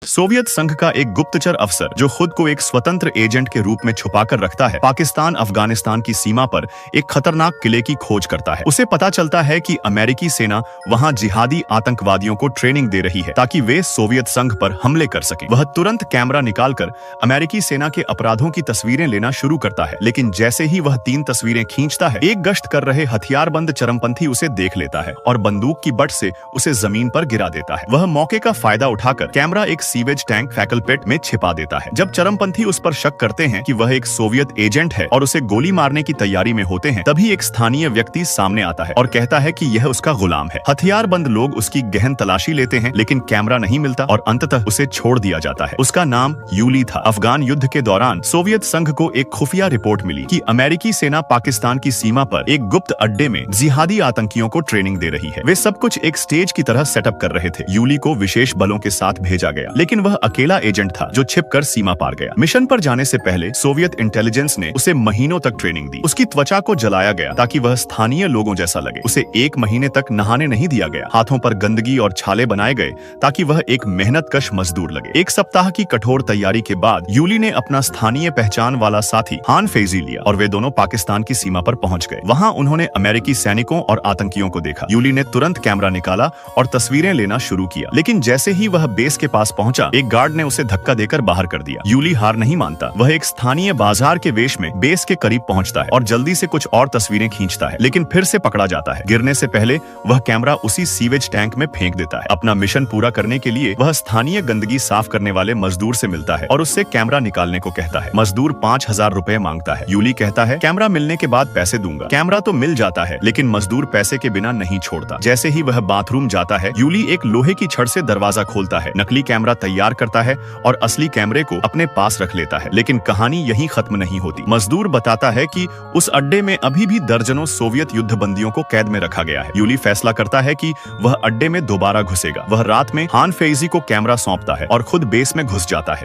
Soviet संघ का एक गुप्तचर अफसर जो खुद को एक स्वतंत्र एजेंट के रूप में छुपाकर रखता है, पाकिस्तान अफगानिस्तान की सीमा पर एक खतरनाक किले की खोज करता है। उसे पता चलता है कि अमेरिकी सेना वहां जिहादी आतंकवादियों को ट्रेनिंग दे रही है ताकि वे सोवियत संघ पर हमले कर सकें। वह तुरंत कैमरा निकालकर अमेरिकी सेना के अपराधों की तस्वीरें लेना शुरू करता है, लेकिन जैसे ही वह 3 तस्वीरें खींचता है, एक गश्त कर रहे हथियारबंद चरमपंथी उसे देख लेता है और बंदूक की बट से उसे जमीन पर गिरा देता है। वह मौके का फायदा उठाकर कैमरा एक सीवेज टैंक फैकल पिट में छिपा देता है। जब चरमपंथी उस पर शक करते हैं कि वह एक सोवियत एजेंट है और उसे गोली मारने की तैयारी में होते हैं, तभी एक स्थानीय व्यक्ति सामने आता है और कहता है कि यह उसका गुलाम है। हथियारबंद लोग उसकी गहन तलाशी लेते हैं, लेकिन कैमरा नहीं मिलता और अंततः उसे छोड़ दिया जाता है। उसका नाम यूली था। अफगान युद्ध के दौरान सोवियत संघ को एक खुफिया रिपोर्ट मिली कि अमेरिकी सेना पाकिस्तान की सीमा पर एक गुप्त अड्डे में जिहादी आतंकियों को ट्रेनिंग दे रही है। वे सब कुछ एक स्टेज की तरह सेटअप कर रहे थे। यूली को विशेष बलों के साथ भेजा गया, लेकिन वह अकेला एजेंट था जो छिपकर सीमा पार गया। मिशन पर जाने से पहले सोवियत इंटेलिजेंस ने उसे महीनों तक ट्रेनिंग दी। उसकी त्वचा को जलाया गया ताकि वह स्थानीय लोगों जैसा लगे। उसे 1 महीने तक नहाने नहीं दिया गया। हाथों पर गंदगी और छाले बनाए गए ताकि वह एक मेहनतकश मजदूर लगे। 1 सप्ताह की कठोर तैयारी के बाद यूली ने अपना स्थानीय पहचान वाला साथी हान फेजी लिया और वे दोनों पाकिस्तान की सीमा पर पहुंच गए। वहां उन्होंने अमेरिकी सैनिकों और आतंकियों को देखा। यूली ने तुरंत कैमरा निकाला और तस्वीरें लेना शुरू किया, लेकिन जैसे ही वह बेस के पास पहुंचा, एक गार्ड ने उसे धक्का देकर बाहर कर दिया। यूली हार नहीं मानता। वह एक स्थानीय बाजार के वेश में बेस के करीब पहुंचता है और जल्दी से कुछ और तस्वीरें खींचता है, लेकिन फिर से पकड़ा जाता है। गिरने से पहले वह कैमरा उसी सीवेज टैंक में फेंक देता है। अपना मिशन पूरा करने के लिए वह स्थानीय गंदगी साफ करने वाले मजदूर से मिलता है और उससे कैमरा निकालने को कहता है। मजदूर 5000 रुपए मांगता है। यूली कहता है, कैमरा मिलने के बाद पैसे दूंगा। कैमरा तो मिल जाता है, लेकिन मजदूर पैसे के बिना नहीं छोड़ता। जैसे ही वह बाथरूम जाता है, यूली एक लोहे की छड़ से दरवाजा खोलता है, नकली कैमरा तैयार करता है और असली कैमरे को अपने पास रख लेता है। लेकिन कहानी यहीं खत्म नहीं होती। मजदूर बताता है कि उस अड्डे में अभी भी दर्जनों सोवियत युद्ध बंदियों को कैद में रखा गया है। यूली फैसला करता है कि वह अड्डे में दोबारा घुसेगा। वह रात में हान फेजी को कैमरा सौंपता है और खुद बेस में घुस जाता है।